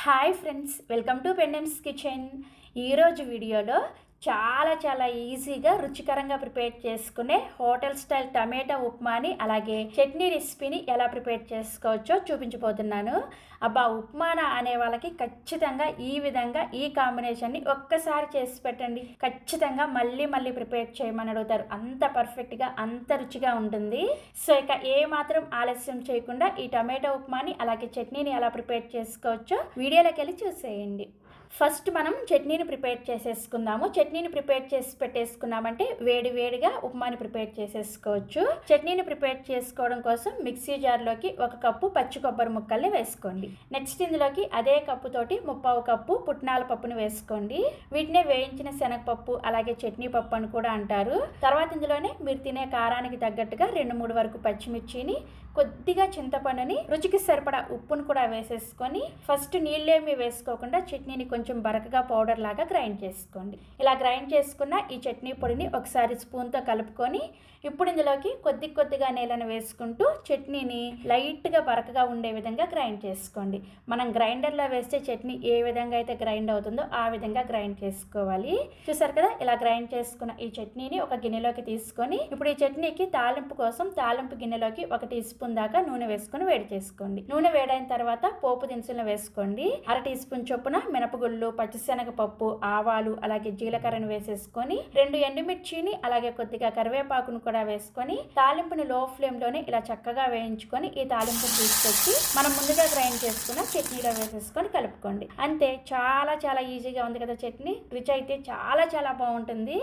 Hi friends, welcome to Pendems kitchen. ఈరోజు వీడియోలో చాలా ఈజీగా రుచికరంగా ప్రిపేర్ చేసుకునే హోటల్ స్టైల్ టమాటా ఉప్మాని అలాగే చట్నీ రెసిపీని ఎలా ప్రిపేర్ చేసుకోవచ్చో చూపించబోతున్నాను. అబ్బా, ఉప్మానా అనే వాళ్ళకి ఖచ్చితంగా ఈ విధంగా ఈ కాంబినేషన్ని ఒక్కసారి చేసి పెట్టండి, ఖచ్చితంగా మళ్ళీ ప్రిపేర్ చేయమని అడుగుతారు. అంత పర్ఫెక్ట్గా అంత రుచిగా ఉంటుంది. సో ఇక ఏ మాత్రం ఆలస్యం చేయకుండా ఈ టమాటా ఉప్మాని అలాగే చట్నీని ఎలా ప్రిపేర్ చేసుకోవచ్చో వీడియోలోకి వెళ్ళి చూసేయండి. ఫస్ట్ మనం చట్నీని ప్రిపేర్ చేసేసుకుందాము. చట్నీని ప్రిపేర్ చేసి పెట్టేసుకున్నామంటే వేడిగా ఉప్మాని ప్రిపేర్ చేసేసుకోవచ్చు. చట్నీని ప్రిపేర్ చేసుకోవడం కోసం మిక్సీ జార్లోకి 1 కప్పు పచ్చి కొబ్బరి ముక్కల్ని వేసుకోండి. నెక్స్ట్ ఇందులోకి అదే కప్పుతోటి 1/2 కప్పు పుట్నాల పప్పుని వేసుకోండి. వీటినే వేయించిన శనగపప్పు అలాగే చట్నీ పప్పు అని కూడా అంటారు. తర్వాత ఇందులోనే మీరు తినే కారానికి తగ్గట్టుగా 2-3 వరకు పచ్చిమిర్చిని, కొద్దిగా చింతపండుని, రుచికి సరిపడా ఉప్పును కూడా వేసేసుకొని ఫస్ట్ నీళ్ళేమి వేసుకోకుండా చట్నీని కొంచెం బరకగా పౌడర్ లాగా గ్రైండ్ చేసుకోండి. ఇలా గ్రైండ్ చేసుకున్న ఈ చట్నీ పొడిని ఒకసారి స్పూన్తో కలుపుకొని ఇప్పుడు ఇందులోకి కొద్దిగా నీళ్ళను వేసుకుంటూ చట్నీని లైట్గా బరకగా ఉండే విధంగా గ్రైండ్ చేసుకోండి. మనం గ్రైండర్లో వేస్తే చట్నీ ఏ విధంగా అయితే గ్రైండ్ అవుతుందో ఆ విధంగా గ్రైండ్ చేసుకోవాలి. చూసారు కదా, ఇలా గ్రైండ్ చేసుకున్న ఈ చట్నీని ఒక గిన్నెలోకి తీసుకొని ఇప్పుడు ఈ చట్నీకి తాలింపు కోసం తాలింపు గిన్నెలోకి 1 టీ స్పూన్ దాకా నూనె వేసుకొని వేడి చేసుకోండి. నూనె వేడైన తర్వాత పోపు దినుసులను వేసుకోండి. 1/2 టీ స్పూన్ చొప్పున మినపగుళ్ళు, పచ్చిశనగపప్పు, ఆవాలు అలాగే జీలకర్రను వేసేసుకొని 2 ఎండుమిర్చిని అలాగే కొద్దిగా కరివేపాకును కూడా వేసుకొని తాలింపుని లో ఫ్లేమ్ లోనే ఇలా చక్కగా వేయించుకొని ఈ తాలింపుని తీసుకొచ్చి మనం ముందుగా గ్రైండ్ చేసుకున్న చట్నీలో వేసేసుకొని కలుపుకోండి. అంతే, చాలా ఈజీగా ఉంది కదా చట్నీ. రుచి అయితే చాలా బాగుంటుంది.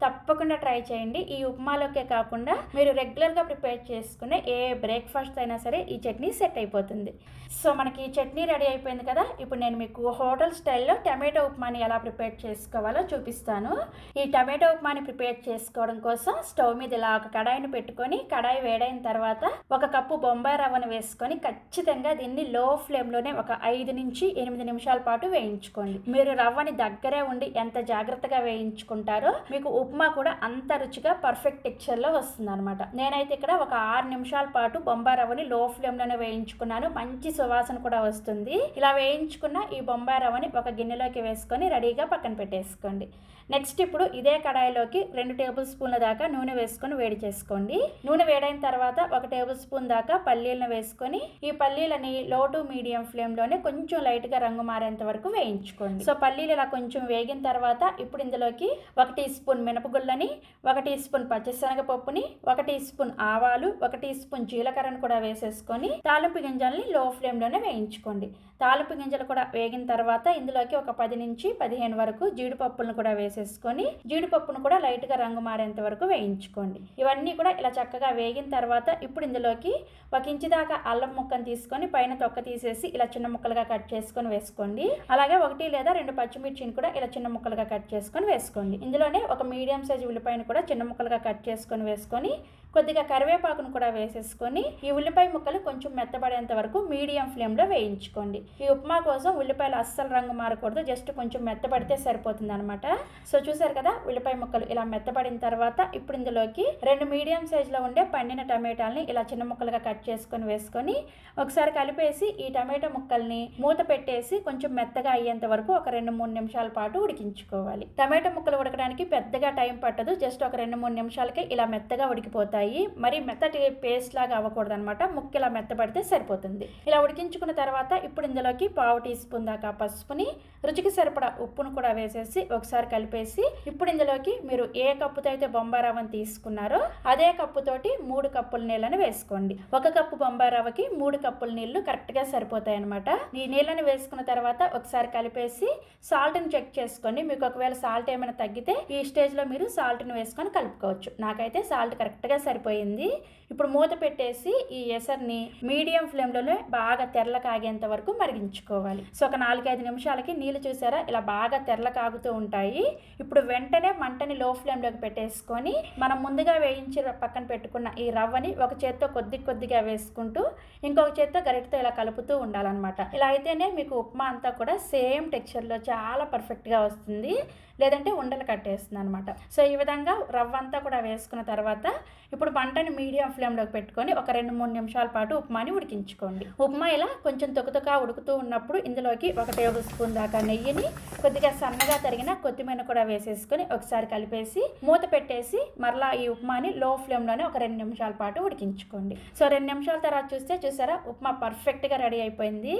తప్పకుండా ట్రై చేయండి. ఈ ఉప్మాలోకే కాకుండా మీరు రెగ్యులర్గా ప్రిపేర్ చేసుకునే ఏ బ్రేక్ఫాస్ట్ అయినా సరే ఈ చట్నీ సెట్ అయిపోతుంది. సో మనకి ఈ చట్నీ రెడీ అయిపోయింది కదా. ఇప్పుడు నేను మీకు హోటల్ స్టైల్లో టమాటో ఉప్మాని ఎలా ప్రిపేర్ చేసుకోవాలో చూపిస్తాను. ఈ టమాటో ఉప్మాని ప్రిపేర్ చేసుకోవడం కోసం స్టవ్ మీద ఇలా ఒక కడాయిని పెట్టుకొని కడాయి వేడైన తర్వాత 1 కప్పు బొంబాయి రవ్వను వేసుకొని ఖచ్చితంగా దీన్ని లో ఫ్లేమ్లోనే ఒక 5 నుంచి 8 నిమిషాల పాటు వేయించుకోండి. మీరు రవ్వని దగ్గరే ఉండి ఎంత జాగ్రత్తగా వేయించుకుంటారో మీకు ఉప్మా కూడా అంత రుచిగా పర్ఫెక్ట్ టెక్స్చర్లో వస్తుంది అనమాట. నేనైతే ఇక్కడ ఒక 6 నిమిషాల పాటు బొంబాయి రవ్వని లో ఫ్లేమ్లోనే వేయించుకున్నాను. మంచి సువాసన కూడా వస్తుంది. ఇలా వేయించుకున్న ఈ బొంబాయి రవ్వని ఒక గిన్నెలోకి వేసుకొని రెడీగా పక్కన పెట్టేసుకోండి. నెక్స్ట్ ఇప్పుడు ఇదే కడాయిలోకి 2 టేబుల్ స్పూన్ల దాకా నూనె వేసుకొని వేడి చేసుకోండి. నూనె వేడైన తర్వాత 1 టేబుల్ స్పూన్ దాకా పల్లీలను వేసుకొని ఈ పల్లీలని లో టు మీడియం ఫ్లేమ్లోనే కొంచెం లైట్గా రంగు మారేంత వరకు వేయించుకోండి. సో పల్లీలు ఇలా కొంచెం వేగిన తర్వాత ఇప్పుడు ఇందులోకి 1 టీ స్పూన్ మినపగుళ్ళని, 1 టీ స్పూన్ పచ్చిశనగపప్పుని, 1 టీ స్పూన్ ఆవాలు, 1 టీ స్పూన్ జీలకర్రను కూడా వేసేసుకొని తాలింపు గింజల్ని లో ఫ్లేమ్లోనే వేయించుకోండి. తాలింపు గింజలు కూడా వేగిన తర్వాత ఇందులోకి ఒక 10 నుంచి 15 వరకు జీడిపప్పులను కూడా వేసేసుకొని జీడిపప్పును కూడా లైట్గా రంగు మారేంత వరకు వేయించుకోండి. ఇవన్నీ కూడా ఇలా చక్కగా వేగిన తర్వాత ఇప్పుడు ఇందులోకి 1 ఇంచు దాకా అల్లం ముక్కను తీసుకొని పైన తొక్క తీసేసి ఇలా చిన్న ముక్కలుగా కట్ చేసుకొని వేసుకోండి. అలాగే 1 లేదా 2 పచ్చిమిర్చిని కూడా ఇలా చిన్న ముక్కలుగా కట్ చేసుకొని వేసుకోండి. ఇందులోనే ఒక మీడియం సైజు ఉల్లిపాయను కూడా చిన్న ముక్కలుగా కట్ చేసుకొని వేసుకొని కొద్దిగా కరివేపాకును కూడా వేసేసుకొని ఈ ఉల్లిపాయ ముక్కలు కొంచెం మెత్తబడేంత వరకు మీడియం ఫ్లేమ్లో వేయించుకోండి. ఈ ఉప్మా కోసం ఉల్లిపాయలు అస్సలు రంగు మారకూడదు, జస్ట్ కొంచెం మెత్తబడితే సరిపోతుంది అనమాట. సో చూసారు కదా, ఉల్లిపాయ ముక్కలు ఇలా మెత్తబడిన తర్వాత ఇప్పుడు ఇందులోకి 2 మీడియం సైజులో ఉండే పండిన టమాటాలని ఇలా చిన్న ముక్కలుగా కట్ చేసుకొని వేసుకొని ఒకసారి కలిపేసి ఈ టమాటా ముక్కల్ని మూత పెట్టేసి కొంచెం మెత్తగా అయ్యేంత వరకు ఒక 2-3 నిమిషాల పాటు ఉడికించుకోవాలి. టమాటా ముక్కలు ఉడకడానికి పెద్దగా టైం పట్టదు, జస్ట్ ఒక 2-3 నిమిషాలకే ఇలా మెత్తగా ఉడికిపోతాయి. మరి మెత్తటి పేస్ట్ లాగా అవ్వకూడదు అనమాట. ముక్క ఇలా మెత్తబడితే సరిపోతుంది. ఇలా ఉడికించుకున్న తర్వాత ఇప్పుడు ఇందులోకి 1/2 టీ స్పూన్ దాకా పసుపుని, రుచికి సరిపడా ఉప్పును కూడా వేసేసి ఒకసారి కలిపేసి ఇప్పుడు ఇందులోకి మీరు ఏ కప్పుతో అయితే బొంబాయి రవ్వను తీసుకున్నారో అదే కప్పుతోటి 3 కప్పుల నీళ్ళని వేసుకోండి. 1 కప్పు బొంబాయి రవ్వకి 3 కప్పుల నీళ్లు కరెక్ట్గా సరిపోతాయి అనమాట. ఈ నీళ్ళని వేసుకున్న తర్వాత ఒకసారి కలిపేసి సాల్ట్ని చెక్ చేసుకోండి. మీకు ఒకవేళ సాల్ట్ ఏమైనా తగ్గితే ఈ స్టేజ్లో మీరు సాల్ట్ని వేసుకొని కలుపుకోవచ్చు. నాకైతే సాల్ట్ కరెక్ట్గా సరిపోయింది. ఇప్పుడు మూత పెట్టేసి ఈ ఎసర్ని మీడియం ఫ్లేమ్లోనే బాగా తెరల కాగేంత వరకు మరిగించుకోవాలి. సో ఒక 4-5 నిమిషాలకి నీళ్ళు చూసారా ఇలా బాగా తెరల కాగుతూ ఉంటాయి. ఇప్పుడు వెంటనే మంటని లో ఫ్లేమ్లోకి పెట్టేసుకొని మనం ముందుగా వేయించి పక్కన పెట్టుకున్న ఈ రవ్వని ఒక చేత్తో కొద్దిగా వేసుకుంటూ ఇంకొక చేత్తో గరిటతో ఇలా కలుపుతూ ఉండాలన్నమాట. ఇలా అయితేనే మీకు ఉప్మా అంతా కూడా సేమ్ టెక్స్చర్లో చాలా పర్ఫెక్ట్గా వస్తుంది, లేదంటే ఉండలు కట్టేస్తుంది అనమాట. సో ఈ విధంగా రవ్వ అంతా కూడా వేసుకున్న తర్వాత ఇప్పుడు మంటని మీడియం ఫ్లేమ్లోకి పెట్టుకొని ఒక 2-3 నిమిషాల పాటు ఉప్మాని ఉడికించుకోండి. ఉప్మా ఇలా కొంచెం తొక్కుతొక్క ఉడుకుతూ ఉన్నప్పుడు ఇందులోకి 1 టేబుల్ స్పూన్ దాకా నెయ్యిని, కొద్దిగా సన్నగా తరిగిన కొత్తిమీర కూడా వేసేసుకొని ఒకసారి కలిపేసి మూత పెట్టేసి మరలా ఈ ఉప్మాని లో ఫ్లేమ్లోనే ఒక 2 నిమిషాల పాటు ఉడికించుకోండి. సో 2 నిమిషాల తర్వాత చూసారా ఉప్మా పర్ఫెక్ట్గా రెడీ అయిపోయింది.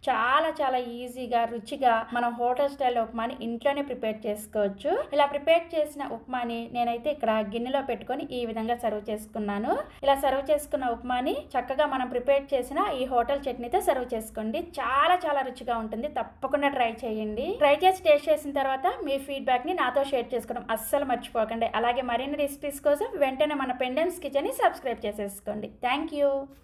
చాలా ఈజీగా రుచిగా మనం హోటల్ స్టైల్ ఉప్మాని ఇంట్లోనే ప్రిపేర్ చేసుకోవచ్చు. ఇలా ప్రిపేర్ చేసిన ఉప్మాని నేనైతే ఇక్కడ గిన్నెలో పెట్టుకొని ఈ విధంగా సర్వ్ చేసుకున్నాను. ఇలా సర్వ్ చేసుకున్న ఉప్మాని చక్కగా మనం ప్రిపేర్ చేసిన ఈ హోటల్ చట్నీతో సర్వ్ చేసుకోండి. చాలా రుచిగా ఉంటుంది. తప్పకుండా ట్రై చేయండి. ట్రై చేసి టేస్ట్ చేసిన తర్వాత మీ ఫీడ్బ్యాక్ని నాతో షేర్ చేసుకోవడం అస్సలు మర్చిపోకండి. అలాగే మరిన్ని రెసిపీస్ కోసం వెంటనే మన పెండెమ్స్ కిచెన్ని సబ్స్క్రైబ్ చేసేసుకోండి. Thank you.